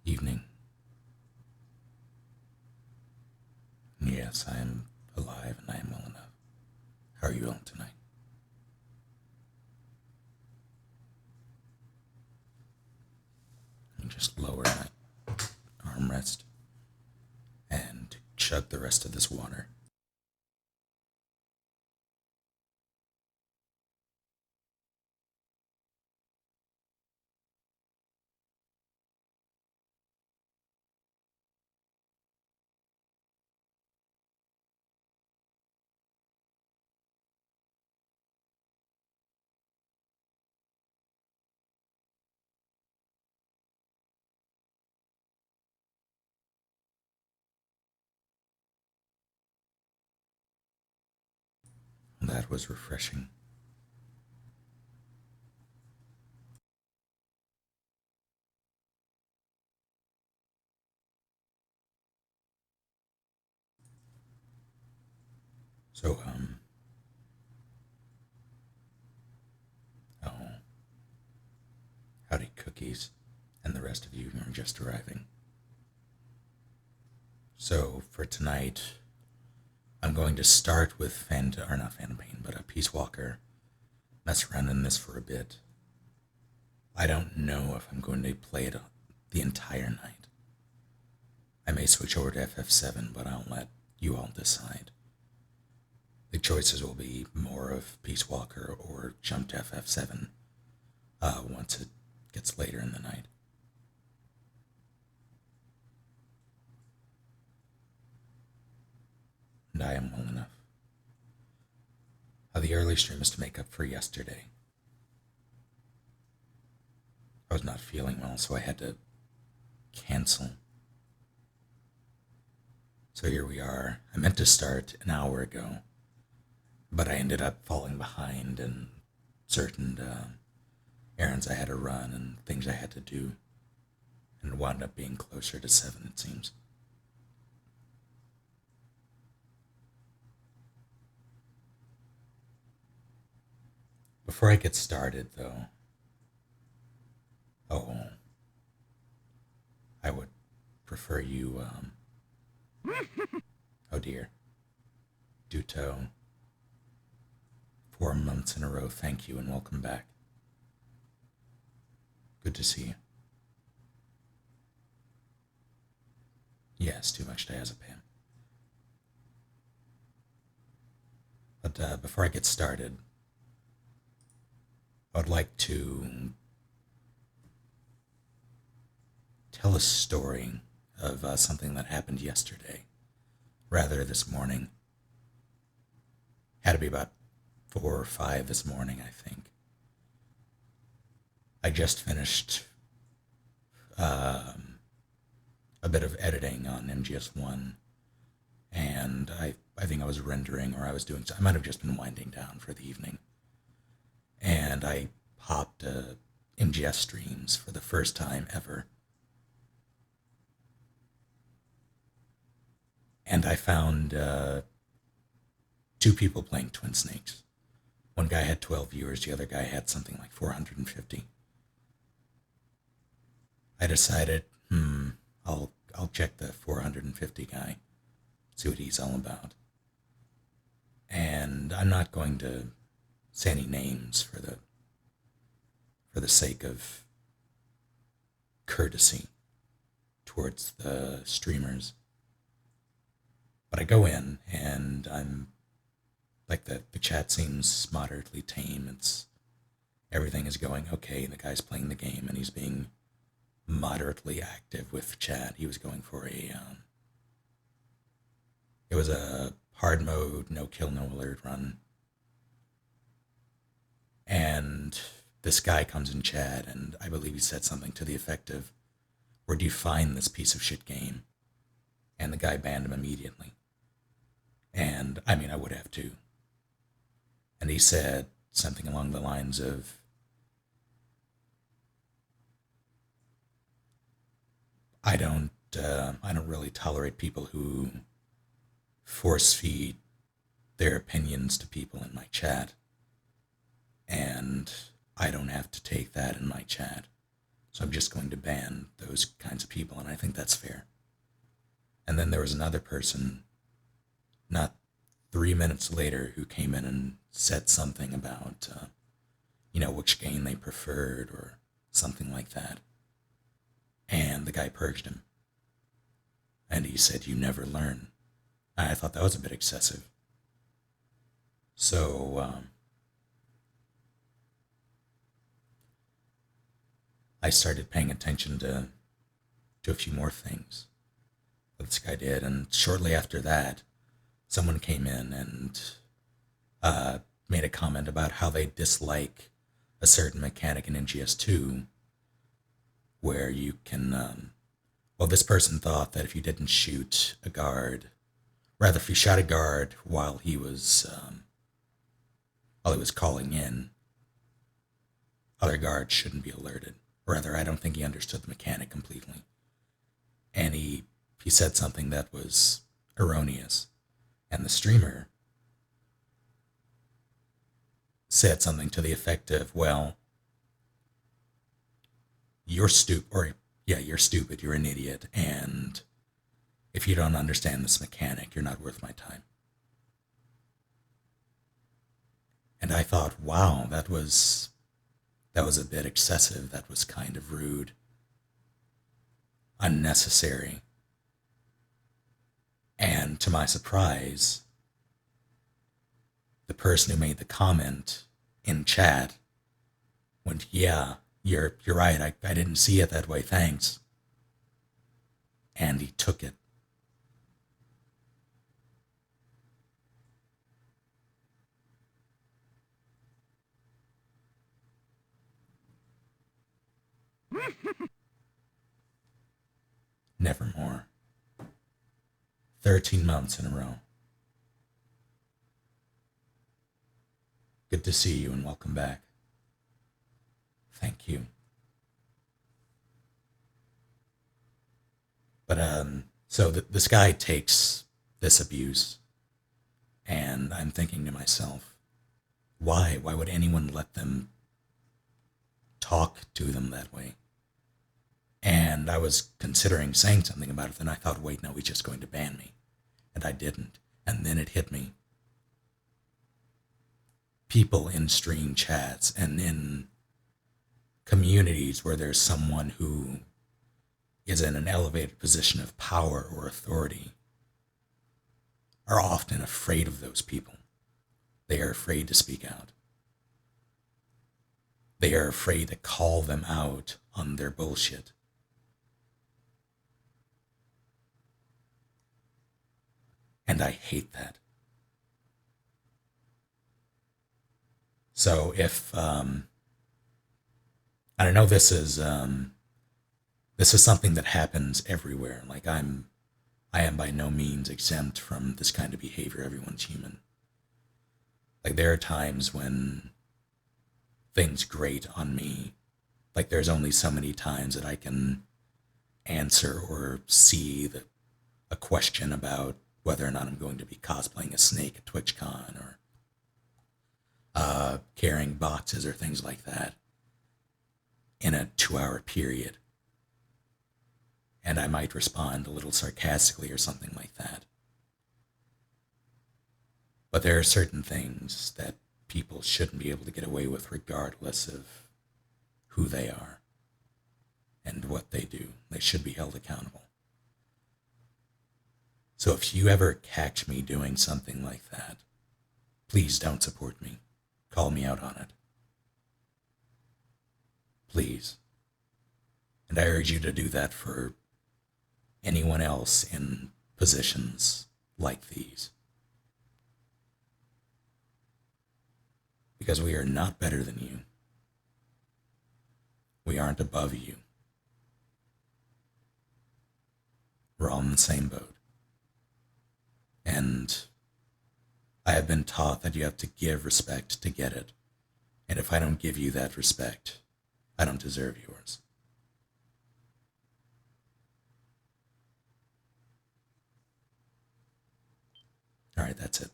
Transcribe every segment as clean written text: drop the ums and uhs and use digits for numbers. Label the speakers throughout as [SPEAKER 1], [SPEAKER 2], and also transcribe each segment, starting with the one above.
[SPEAKER 1] Evening. Yes, I am alive and I am well enough. How are you all tonight? Let me just lower my armrest and chug the rest of this water. That was refreshing. So, oh, howdy cookies, and the rest of you who are just arriving. So, for tonight, I'm going to start with or not Phantom Pain, but a Peace Walker. Mess around in this for a bit. I don't know if I'm going to play it the entire night. I may switch over to FF7, but I'll let you all decide. The choices will be more of Peace Walker or jump to FF7 once it gets later in the night. And I am well enough. The early stream is to make up for yesterday. I was not feeling well, so I had to cancel. So here we are. I meant to start an hour ago, but I ended up falling behind in certain errands I had to run and things I had to do, and it wound up being closer to 7, it seems. Before I get started, though, oh, I would prefer you, oh dear, Duto, 4 months in a row, thank you and welcome back. Good to see you. Yes, too much diazepam. But before I get started, I would like to tell a story of something that happened yesterday, rather this morning. Had to be about 4 or 5 this morning, I think. I just finished um, a bit of editing on MGS1, and I think I was rendering or I was doing, I might have just been winding down for the evening. And I popped MGS streams for the first time ever. And I found two people playing Twin Snakes. One guy had 12 viewers, the other guy had something like 450. I decided, I'll check the 450 guy, see what he's all about. And I'm not going to say any names for the sake of courtesy towards the streamers. But I go in and I'm like the chat seems moderately tame. It's everything is going okay. The guy's playing the game and he's being moderately active with chat. He was going for it was a hard mode, no kill, no alert run. And this guy comes in chat and I believe he said something to the effect of, where do you find this piece of shit game? And the guy banned him immediately. And I mean, I would have too. And he said something along the lines of, I don't really tolerate people who force feed their opinions to people in my chat, and I don't have to take that in my chat. So I'm just going to ban those kinds of people, and I think that's fair. And then there was another person, not 3 minutes later, who came in and said something about, which game they preferred or something like that. And the guy purged him. And he said, "You never learn." I thought that was a bit excessive. So, I started paying attention to a few more things that this guy did. And shortly after that, someone came in and made a comment about how they dislike a certain mechanic in NGS2 where you can. This person thought that if you didn't shoot a guard, rather, if you shot a guard while he was calling in, other guards shouldn't be alerted. Rather, I don't think he understood the mechanic completely. And he said something that was erroneous. And the streamer said something to the effect of, "Well, you're stupid," or "Yeah, you're stupid, you're an idiot, and if you don't understand this mechanic, you're not worth my time." And I thought, wow, that was a bit excessive. That was kind of rude, unnecessary. And to my surprise, the person who made the comment in chat went, "Yeah, you're right. I didn't see it that way. Thanks." And he took it. Nevermore. 13 months in a row. Good to see you and welcome back. Thank you. But so this guy takes this abuse, and I'm thinking to myself, why? Why would anyone let them talk to them that way? And I was considering saying something about it, then I thought, wait, no, he's just going to ban me. And I didn't. And then it hit me. People in stream chats and in communities where there's someone who is in an elevated position of power or authority are often afraid of those people. They are afraid to speak out. They are afraid to call them out on their bullshit. And I hate that. So if I don't know, this is something that happens everywhere. Like I am by no means exempt from this kind of behavior. Everyone's human. Like there are times when things grate on me. Like there's only so many times that I can answer or see a question about whether or not I'm going to be cosplaying a snake at TwitchCon or carrying boxes or things like that in a 2-hour period. And I might respond a little sarcastically or something like that. But there are certain things that people shouldn't be able to get away with regardless of who they are and what they do. They should be held accountable. So if you ever catch me doing something like that, please don't support me. Call me out on it. Please. And I urge you to do that for anyone else in positions like these. Because we are not better than you. We aren't above you. We're all in the same boat. And I have been taught that you have to give respect to get it. And if I don't give you that respect, I don't deserve yours. All right, that's it.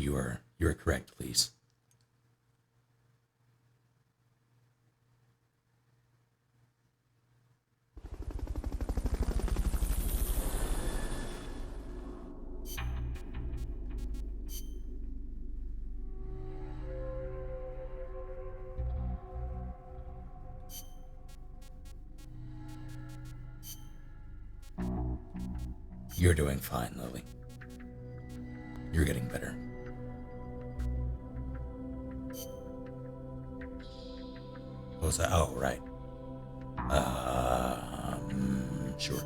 [SPEAKER 1] You are correct, please. You're doing fine, Lily. You're getting better. What was that? Oh, right. Sure.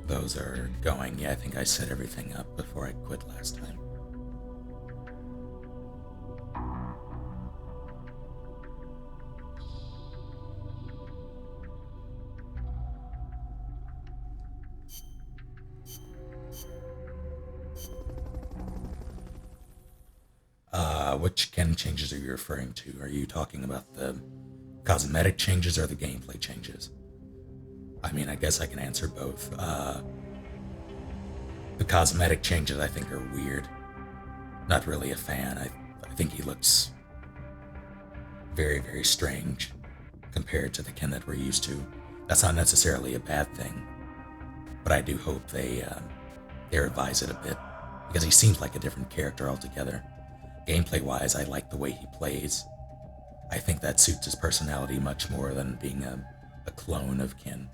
[SPEAKER 1] Those are going. Yeah, I think I set everything up before I quit last time. Which canon changes are you referring to? Are you talking about the cosmetic changes or the gameplay changes? I mean, I guess I can answer both. The cosmetic changes I think are weird. Not really a fan. I think he looks very, very strange compared to the Ken that we're used to. That's not necessarily a bad thing, but I do hope they revise it a bit because he seems like a different character altogether. Gameplay wise, I like the way he plays. I think that suits his personality much more than being a clone of Ken.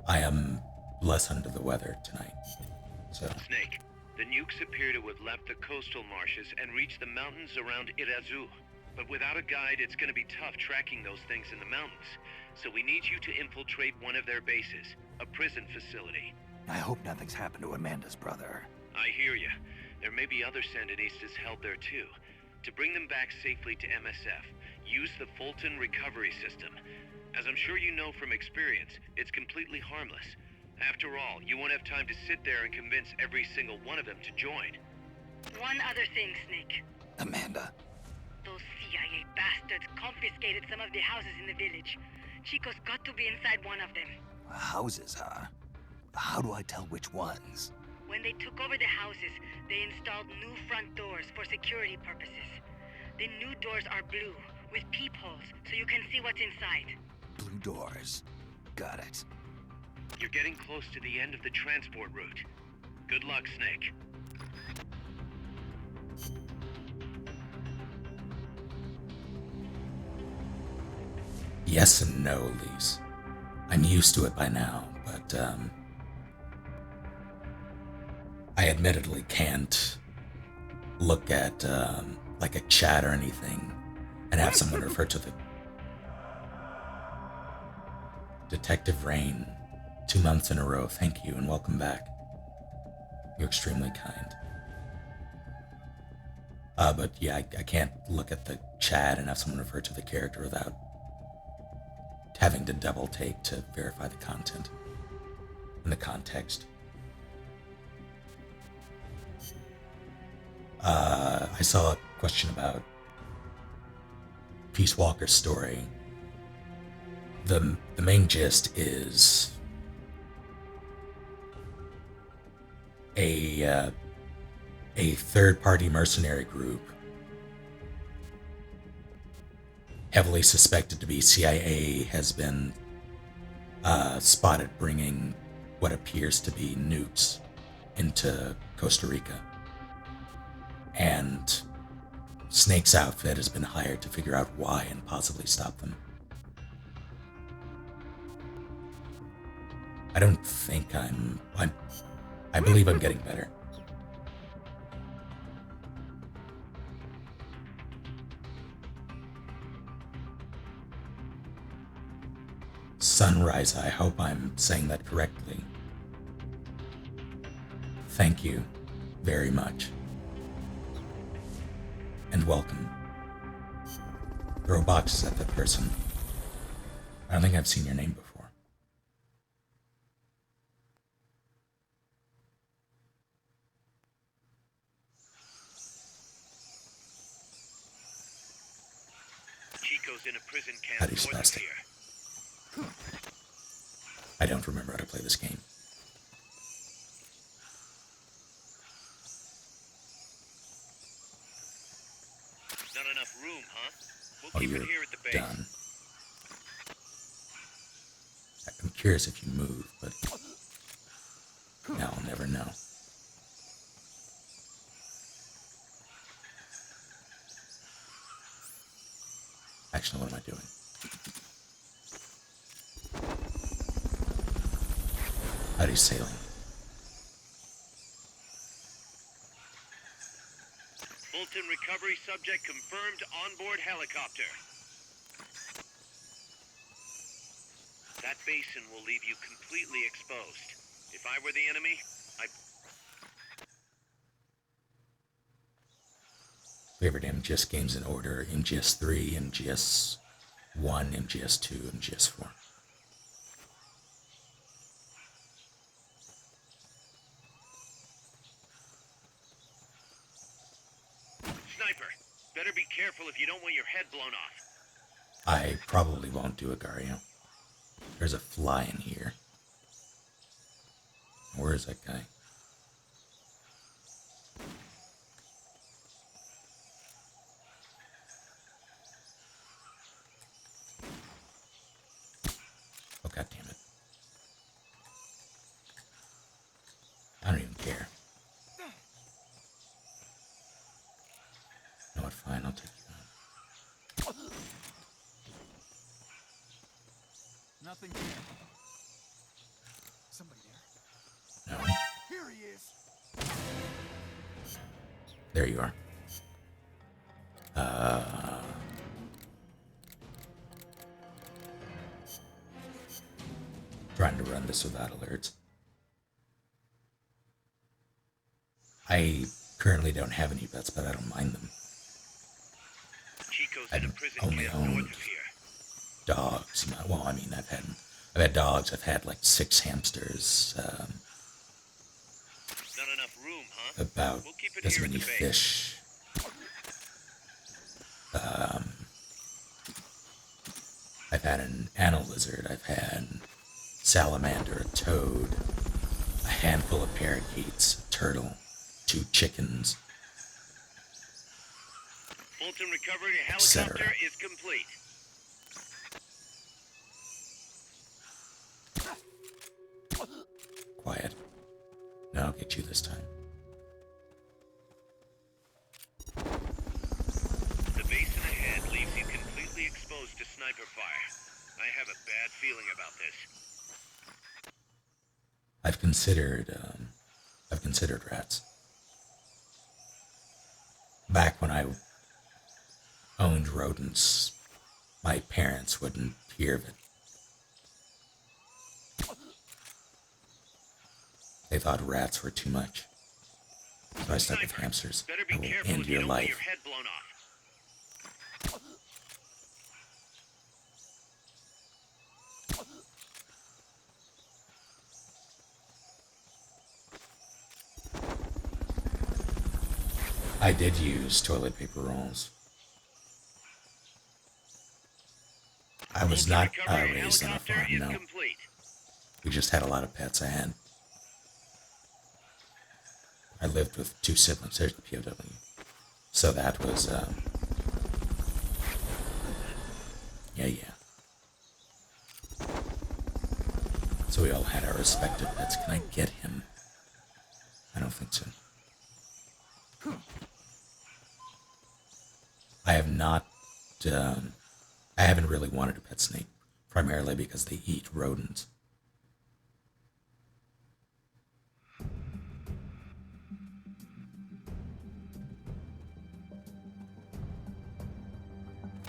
[SPEAKER 1] I am less under the weather tonight, so.
[SPEAKER 2] Snake, the nukes appear to have left the coastal marshes and reached the mountains around Irazu. But without a guide, it's gonna be tough tracking those things in the mountains. So we need you to infiltrate one of their bases, a prison facility.
[SPEAKER 3] I hope nothing's happened to Amanda's brother.
[SPEAKER 2] I hear ya. There may be other Sandinistas held there too. To bring them back safely to MSF, use the Fulton recovery system. As I'm sure you know from experience, it's completely harmless. After all, you won't have time to sit there and convince every single one of them to join.
[SPEAKER 4] One other thing, Snake.
[SPEAKER 3] Amanda.
[SPEAKER 4] Those CIA bastards confiscated some of the houses in the village. Chico's got to be inside one of them.
[SPEAKER 3] Houses, huh? How do I tell which ones?
[SPEAKER 4] When they took over the houses, they installed new front doors for security purposes. The new doors are blue, with peepholes, so you can see what's inside.
[SPEAKER 3] Blue doors. Got it.
[SPEAKER 2] You're getting close to the end of the transport route. Good luck, Snake.
[SPEAKER 1] Yes and no, Lise. I'm used to it by now, but I admittedly can't look at like a chat or anything and have someone refer to the Detective Rain. 2 months in a row. Thank you and welcome back. You're extremely kind. But yeah, I can't look at the chat and have someone refer to the character without having to double take to verify the content and the context. I saw a question about Peace Walker's story. The main gist is a third-party mercenary group heavily suspected to be CIA has been spotted bringing what appears to be nukes into Costa Rica. And Snake's outfit has been hired to figure out why and possibly stop them. I don't think I believe I'm getting better. Sunrise, I hope I'm saying that correctly. Thank you very much. And welcome. Throw boxes at that person. I don't think I've seen your name before.
[SPEAKER 2] Chico's Chico's in a prison
[SPEAKER 1] How
[SPEAKER 2] camp
[SPEAKER 1] do you
[SPEAKER 2] north
[SPEAKER 1] spell
[SPEAKER 2] of
[SPEAKER 1] it?
[SPEAKER 2] here.
[SPEAKER 1] I don't remember how to play this game.
[SPEAKER 2] Not enough room, huh? We'll
[SPEAKER 1] Oh,
[SPEAKER 2] keep
[SPEAKER 1] you're
[SPEAKER 2] it here at the base.
[SPEAKER 1] done. I'm curious if you move, but now I'll never know. Actually, what am I doing? How do you sailing?
[SPEAKER 2] Fulton recovery subject confirmed onboard helicopter. That basin will leave you completely exposed. If I were the enemy,
[SPEAKER 1] Favorite MGS games in order: MGS 3, MGS 1, MGS 2, MGS 4.
[SPEAKER 2] Sniper, better be careful if you don't want your head blown off.
[SPEAKER 1] I probably won't do Agario. There's a fly in here. Where is that guy? Oh, God damn it. I don't even care. You know what? Fine, I'll take you out.
[SPEAKER 3] Nothing here. Somebody there.
[SPEAKER 1] No.
[SPEAKER 3] Here he is.
[SPEAKER 1] There you are. Trying to run this without alerts. I currently don't have any pets, but I don't mind them.
[SPEAKER 2] Chico's in a
[SPEAKER 1] I've
[SPEAKER 2] prison
[SPEAKER 1] only
[SPEAKER 2] camp
[SPEAKER 1] owned
[SPEAKER 2] north of here.
[SPEAKER 1] dogs. Well, I mean, I've had dogs. I've had like 6 hamsters.
[SPEAKER 2] Not enough room, huh?
[SPEAKER 1] About
[SPEAKER 2] We'll keep it
[SPEAKER 1] as
[SPEAKER 2] here at
[SPEAKER 1] many
[SPEAKER 2] the base.
[SPEAKER 1] fish. I've had an anal lizard. I've had salamander, a toad, a handful of parakeets, a turtle, 2 chickens.
[SPEAKER 2] Fulton recovery
[SPEAKER 1] Etc.
[SPEAKER 2] helicopter is complete.
[SPEAKER 1] Quiet. No, I'll get you this time.
[SPEAKER 2] The basin ahead leaves you completely exposed to sniper fire. I have a bad feeling about this.
[SPEAKER 1] I've considered rats. Back when I owned rodents, my parents wouldn't hear of it. They thought rats were too much. So I stuck with
[SPEAKER 2] Sniper,
[SPEAKER 1] hamsters.
[SPEAKER 2] better
[SPEAKER 1] I
[SPEAKER 2] be
[SPEAKER 1] will
[SPEAKER 2] careful
[SPEAKER 1] end
[SPEAKER 2] if you
[SPEAKER 1] your
[SPEAKER 2] don't want your
[SPEAKER 1] life.
[SPEAKER 2] head blown off.
[SPEAKER 1] I did use toilet paper rolls. I was
[SPEAKER 2] Fulton
[SPEAKER 1] not
[SPEAKER 2] recovery
[SPEAKER 1] raised on a
[SPEAKER 2] helicopter
[SPEAKER 1] farm,
[SPEAKER 2] is
[SPEAKER 1] no.
[SPEAKER 2] complete.
[SPEAKER 1] We just had a lot of pets. I lived with 2 siblings. There's the POW. So that was, yeah. So we all had our respective pets. Can I get him? I don't think so. I have not, I haven't really wanted a pet snake, primarily because they eat rodents.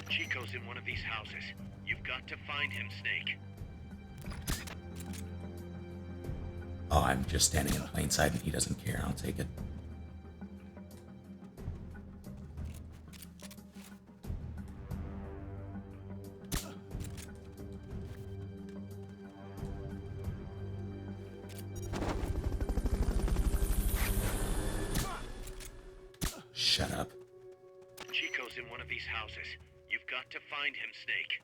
[SPEAKER 2] Chico's in one of these houses. You've got to find him, Snake.
[SPEAKER 1] Oh, I'm just standing in plain sight and he doesn't care. I'll take it. Shut up.
[SPEAKER 2] Chico's in one of these houses. You've got to find him, Snake.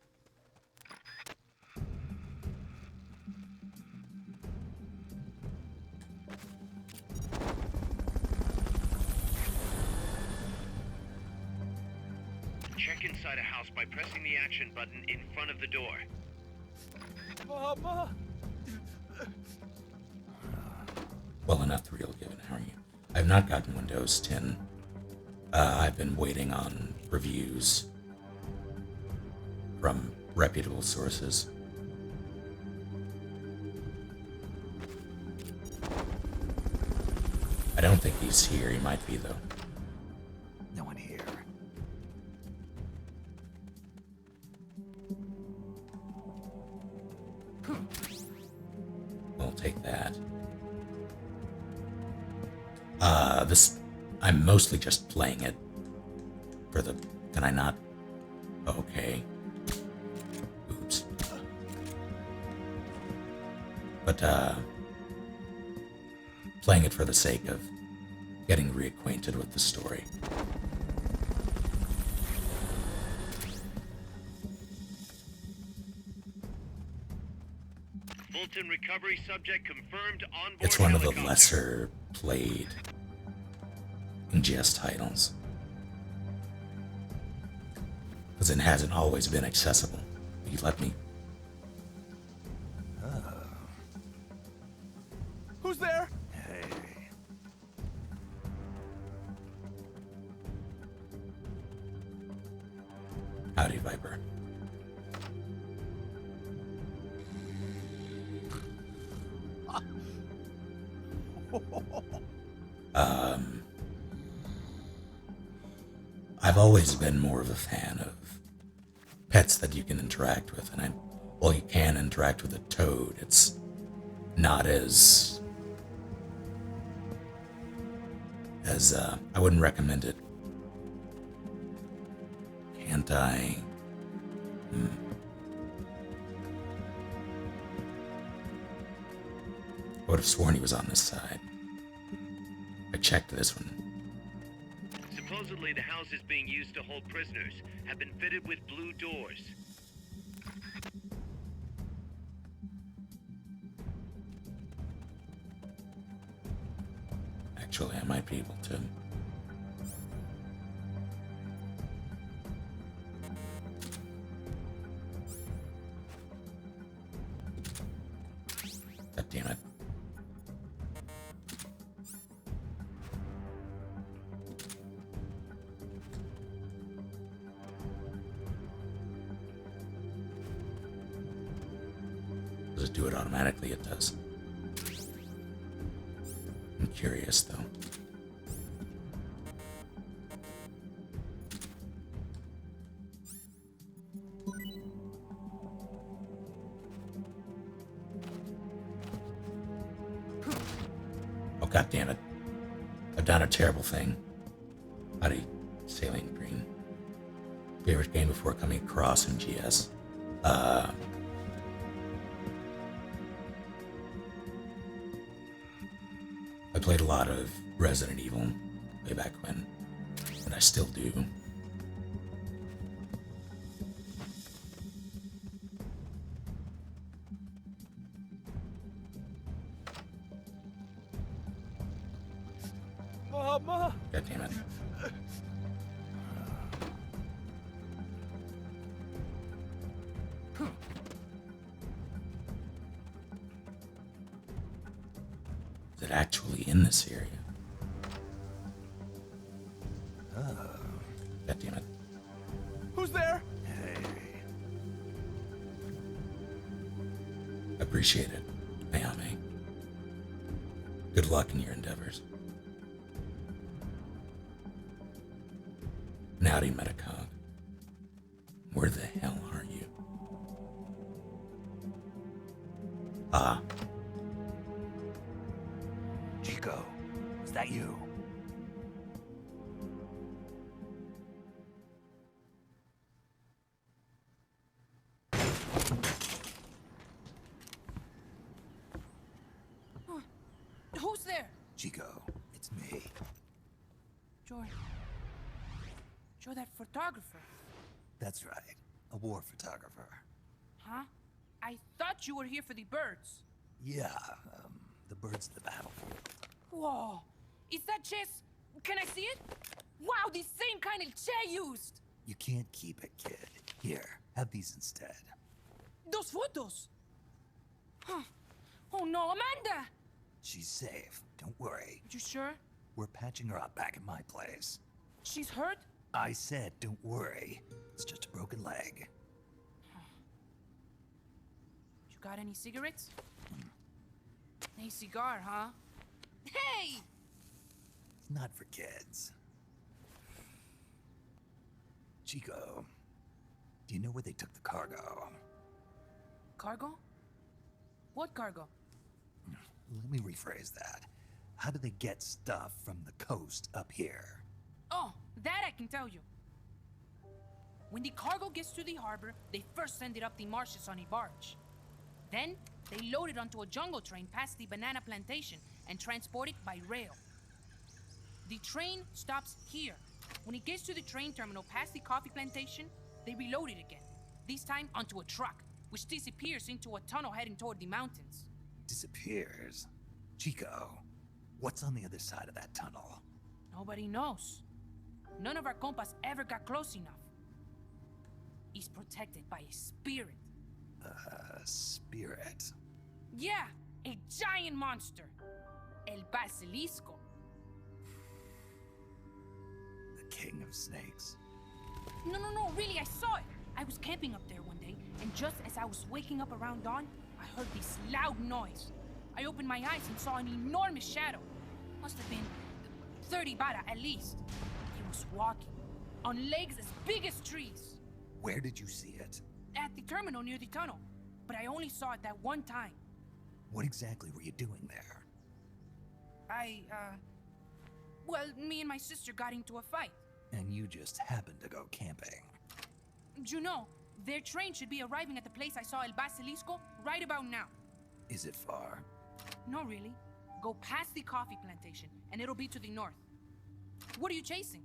[SPEAKER 2] Check inside a house by pressing the action button in front of the door.
[SPEAKER 3] Mama!
[SPEAKER 1] Well enough to real given, how are you? I've not gotten Windows 10. I've been waiting on reviews from reputable sources. I don't think he's here. He might be, though.
[SPEAKER 3] No one here.
[SPEAKER 1] We'll take that. I'm mostly just playing it for the... Can I not? Okay. Oops. But, playing it for the sake of getting reacquainted with the story.
[SPEAKER 2] Fulton recovery subject confirmed on board.
[SPEAKER 1] It's one of the
[SPEAKER 2] helicopter.
[SPEAKER 1] lesser played NGS titles. Because it hasn't always been accessible. You let me.
[SPEAKER 3] Who's there? Hey.
[SPEAKER 1] Howdy, Viper. I've always been more of a fan of pets that you can interact with, and while you can interact with a toad, it's not as I wouldn't recommend it. Can't I? I would have sworn he was on this side. I checked this one.
[SPEAKER 2] Supposedly, the houses being used to hold prisoners have been fitted with blue doors.
[SPEAKER 1] Actually, I might be able to. God damn it. Does it do it automatically? It does. I'm curious, though. Oh, God damn it. I've done a terrible thing. Howdy, Saline Green. Favorite game before coming across MGS? I played a lot of Resident Evil way back when, and I still do.
[SPEAKER 3] Mama!
[SPEAKER 1] God damn it. Is it actually in this area? God damn it.
[SPEAKER 3] Who's there? Hey.
[SPEAKER 1] Appreciate it, Mayame. Good luck in your endeavors. Howdy, Metacog. Where the hell are you? Ah.
[SPEAKER 3] Chico, is that you?
[SPEAKER 5] Who's there?
[SPEAKER 3] Chico, it's me.
[SPEAKER 5] Joy. Joy, that photographer.
[SPEAKER 3] That's right. A war photographer.
[SPEAKER 5] Huh? I thought you were here for the birds.
[SPEAKER 3] Yeah, the birds of the battlefield.
[SPEAKER 5] Whoa. Is that chess? Can I see it? Wow, the same kind of chair used.
[SPEAKER 3] You can't keep it, kid. Here, have these instead.
[SPEAKER 5] Those photos. Huh. Oh no, Amanda!
[SPEAKER 3] She's safe. Don't worry.
[SPEAKER 5] You sure?
[SPEAKER 3] We're patching her up back at my place.
[SPEAKER 5] She's hurt?
[SPEAKER 3] I said, don't worry. It's just a broken leg.
[SPEAKER 5] You got any cigarettes? A cigar, huh? Hey!
[SPEAKER 3] It's not for kids. Chico, do you know where they took the cargo?
[SPEAKER 5] Cargo? What cargo?
[SPEAKER 3] Let me rephrase that. How do they get stuff from the coast up here?
[SPEAKER 5] Oh, that I can tell you. When the cargo gets to the harbor, they first send it up the marshes on a barge. Then, they load it onto a jungle train past the banana plantation and transport it by rail. The train stops here. When it gets to the train terminal past the coffee plantation, they reload it again, this time onto a truck, which disappears into a tunnel heading toward the mountains.
[SPEAKER 3] Disappears? Chico, what's on the other side of that tunnel?
[SPEAKER 5] Nobody knows. None of our compas ever got close enough. He's protected by a spirit.
[SPEAKER 3] A spirit?
[SPEAKER 5] Yeah, a giant monster. El Basilisco.
[SPEAKER 3] The king of snakes?
[SPEAKER 5] No, really, I saw it. I was camping up there one day, and just as I was waking up around dawn, I heard this loud noise. I opened my eyes and saw an enormous shadow. Must have been 30 bara at least. He was walking, on legs as big as trees.
[SPEAKER 3] Where did you see it?
[SPEAKER 5] At the terminal near the tunnel, but I only saw it that one time.
[SPEAKER 3] What exactly were you doing there?
[SPEAKER 5] Well, me and my sister got into a fight.
[SPEAKER 3] And you just happened to go camping.
[SPEAKER 5] You know, their train should be arriving at the place I saw El Basilisco right about now.
[SPEAKER 3] Is it far?
[SPEAKER 5] No, really. Go past the coffee plantation, and it'll be to the north. What are you chasing?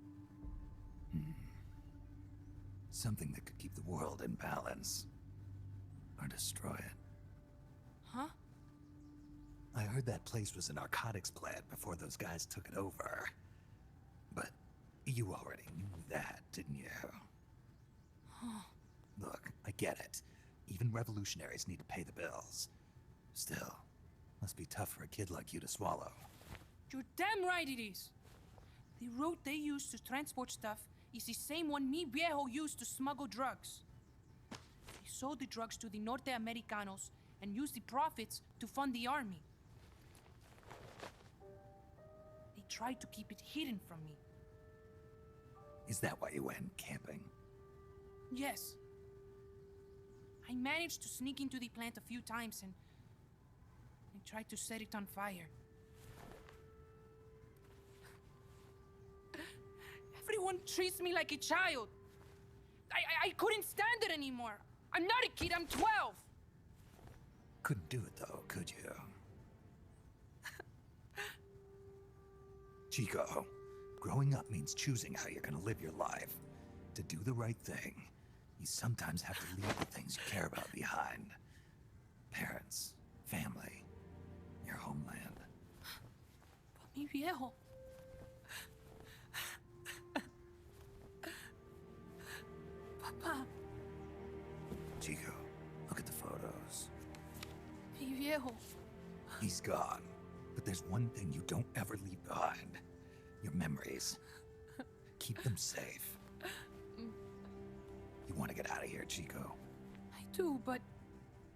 [SPEAKER 3] Something that could keep the world in balance. Or destroy it.
[SPEAKER 5] Huh?
[SPEAKER 3] I heard that place was a narcotics plant before those guys took it over. But you already knew that, didn't you? Look, I get it. Even revolutionaries need to pay the bills. Still, must be tough for a kid like you to swallow.
[SPEAKER 5] You're damn right it is. The route they use to transport stuff is the same one mi viejo used to smuggle drugs. They sold the drugs to the Norte Americanos and used the profits to fund the army. They tried to keep it hidden from me.
[SPEAKER 3] Is that why you went camping?
[SPEAKER 5] Yes. I managed to sneak into the plant a few times and I tried to set it on fire. Everyone treats me like a child. I couldn't stand it anymore. I'm not a kid, I'm 12.
[SPEAKER 3] Couldn't do it though, could you? Chico, growing up means choosing how you're gonna live your life. To do the right thing, you sometimes have to leave the things you care about behind. Parents, family, your homeland.
[SPEAKER 5] But mi viejo. Papa,
[SPEAKER 3] Chico, look at the photos.
[SPEAKER 5] mi viejo.
[SPEAKER 3] He's gone, but there's one thing you don't ever leave behind. Your memories. Keep them safe. You want to get out of here, Chico?
[SPEAKER 5] I do, but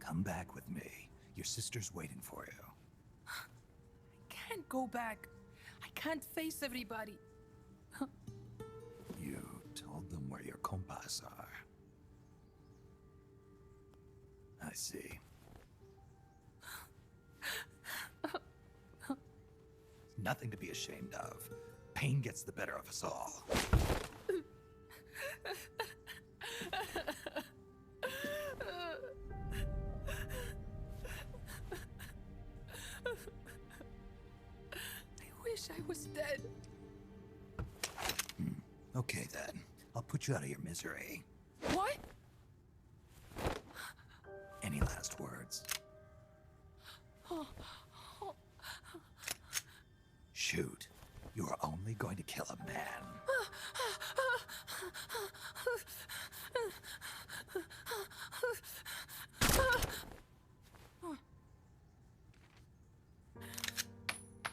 [SPEAKER 3] Come back with me. Your sister's waiting for you.
[SPEAKER 5] I can't go back. I can't face everybody.
[SPEAKER 3] You told them where your compas are. I see. Nothing to be ashamed of. Pain gets the better of us all.
[SPEAKER 5] I wish I was dead.
[SPEAKER 3] Okay then. I'll put you out of your misery.
[SPEAKER 5] What?
[SPEAKER 3] Any last words? Shoot. You are only going to kill a man.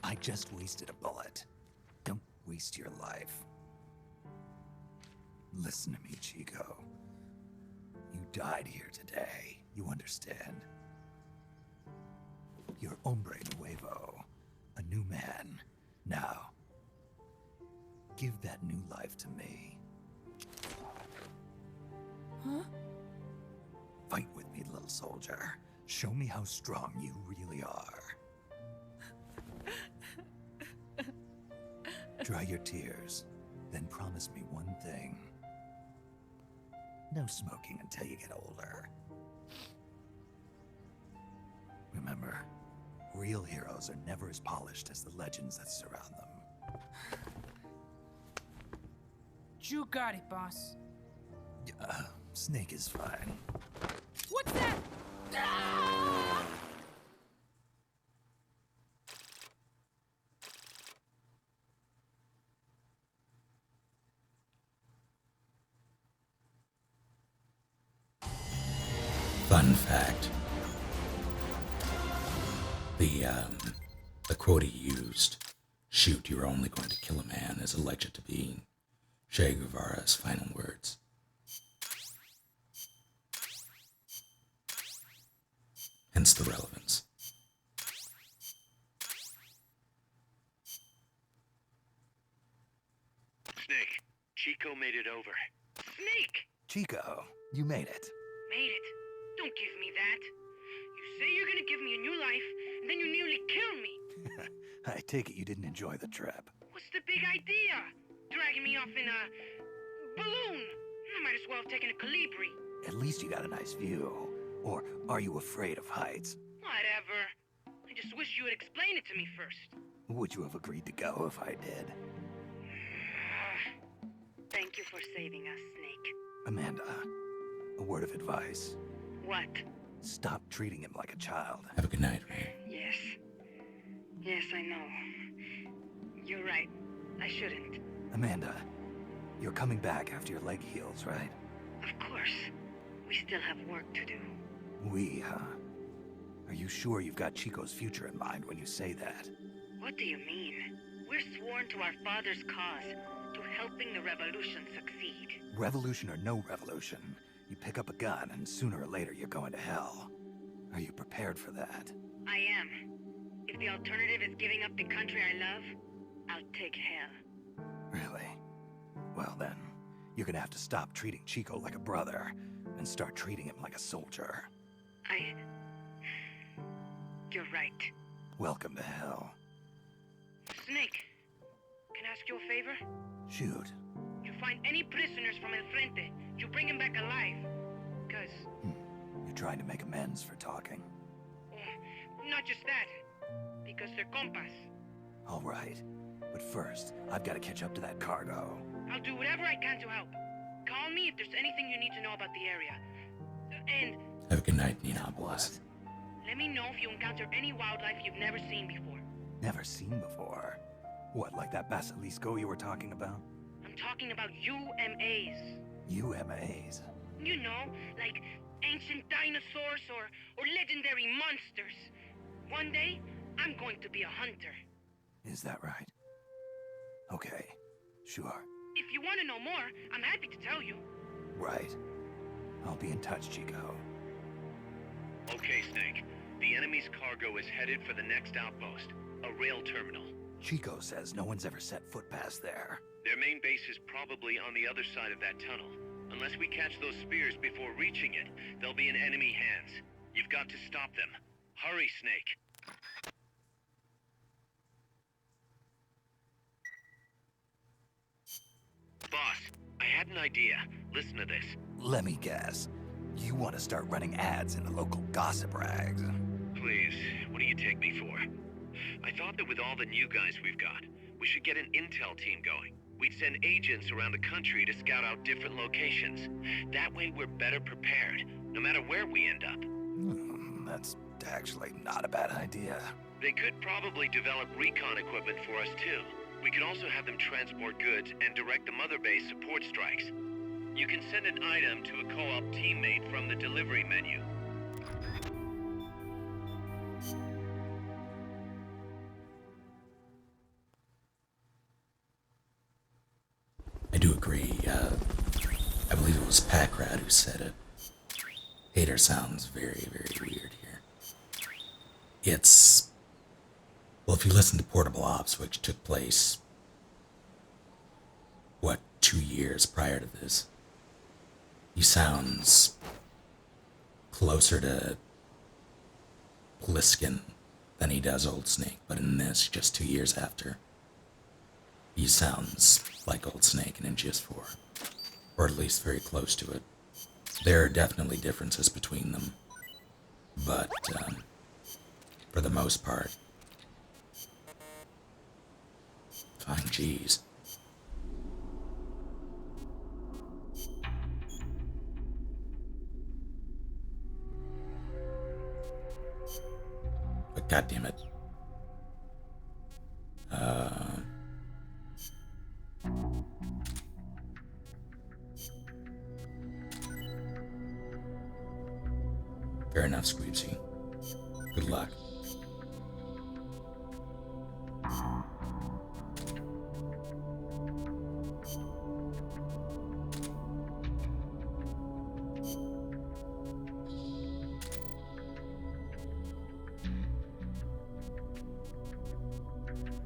[SPEAKER 3] I just wasted a bullet. Don't waste your life. Listen to me, Chico. You died here today. You understand? You're hombre nuevo. A new man. Now, give that new life to me.
[SPEAKER 5] Huh?
[SPEAKER 3] Fight with me, little soldier. Show me how strong you really are. Dry your tears, then promise me one thing. No smoking until you get older. Remember, real heroes are never as polished as the legends that surround them.
[SPEAKER 5] You got it, boss.
[SPEAKER 3] Snake is fine.
[SPEAKER 5] What's that? Ah!
[SPEAKER 1] Fun fact. The quote he used, "Shoot, you're only going to kill a man," is alleged to be Che Guevara's final words. Hence the relevance.
[SPEAKER 2] Snake, Chico made it over.
[SPEAKER 4] Snake!
[SPEAKER 3] Chico, you made it.
[SPEAKER 4] Made it. Don't give me that. You say you're gonna give me a new life, and then you nearly kill me.
[SPEAKER 3] I take it you didn't enjoy the trip.
[SPEAKER 4] What's the big idea? Dragging me off in a balloon. I might as well have taken a Calibri.
[SPEAKER 3] At least you got a nice view. Or are you afraid of heights?
[SPEAKER 4] Whatever. I just wish you would explain it to me first.
[SPEAKER 3] Would you have agreed to go if I did?
[SPEAKER 4] Thank you for saving us, Snake.
[SPEAKER 3] Amanda, a word of advice.
[SPEAKER 4] What?
[SPEAKER 3] Stop treating him like a child.
[SPEAKER 1] Have a good night, Rain.
[SPEAKER 4] Yes. Yes, I know. You're right. I shouldn't.
[SPEAKER 3] Amanda, you're coming back after your leg heals, right?
[SPEAKER 4] Of course. We still have work to do.
[SPEAKER 3] We, huh? Are you sure you've got Chico's future in mind when you say that?
[SPEAKER 4] What do you mean? We're sworn to our father's cause, to helping the revolution succeed.
[SPEAKER 3] Revolution or no revolution, you pick up a gun and sooner or later you're going to hell. Are you prepared for that?
[SPEAKER 4] I am. If the alternative is giving up the country I love, I'll take hell.
[SPEAKER 3] Really? Well then, you're gonna have to stop treating Chico like a brother and start treating him like a soldier.
[SPEAKER 4] You're right.
[SPEAKER 3] Welcome to hell.
[SPEAKER 4] Snake, can I ask you a favor?
[SPEAKER 3] Shoot.
[SPEAKER 4] You find any prisoners from El Frente, you bring them back alive. Cause...
[SPEAKER 3] You're trying to make amends for talking.
[SPEAKER 4] Not just that. Because they're compas.
[SPEAKER 3] All right. But first, I've got to catch up to that cargo.
[SPEAKER 4] I'll do whatever I can to help. Call me if there's anything you need to know about the area. And
[SPEAKER 1] Have a good night, Neopolis.
[SPEAKER 4] let me know if you encounter any wildlife you've never seen before.
[SPEAKER 3] Never seen before. What, like that basilisco you were talking about?
[SPEAKER 4] I'm talking about UMAs.
[SPEAKER 3] UMAs.
[SPEAKER 4] You know, like ancient dinosaurs or legendary monsters. One day, I'm going to be a hunter.
[SPEAKER 3] Is that right? Okay, sure.
[SPEAKER 4] If you want to know more, I'm happy to tell you.
[SPEAKER 3] Right. I'll be in touch, Chico.
[SPEAKER 2] Okay, Snake. The enemy's cargo is headed for the next outpost, a rail terminal.
[SPEAKER 3] Chico says no one's ever set foot past there.
[SPEAKER 2] Their main base is probably on the other side of that tunnel. Unless we catch those spears before reaching it, they'll be in enemy hands. You've got to stop them. Hurry, Snake. Boss, I had an idea. Listen to this.
[SPEAKER 3] Let me guess. You want to start running ads in the local gossip rags.
[SPEAKER 2] Please, what do you take me for? I thought that with all the new guys we've got, we should get an intel team going. We'd send agents around the country to scout out different locations. That way we're better prepared, no matter where we end up.
[SPEAKER 3] That's actually not a bad idea.
[SPEAKER 2] They could probably develop recon equipment for us too. We could also have them transport goods and direct the Mother Base support strikes. You can send an item to a co-op teammate from the delivery menu.
[SPEAKER 1] I do agree. I believe it was Packrat who said it. Hater sounds very, very weird here. It's... Well, if you listen to Portable Ops, which took place, 2 years prior to this, he sounds closer to Pliskin than he does Old Snake, but in this, just 2 years after, he sounds like Old Snake in NGS4, or at least very close to it. There are definitely differences between them, but for the most part, fine G's. But goddammit. Fair enough, Squeepsy. Good luck.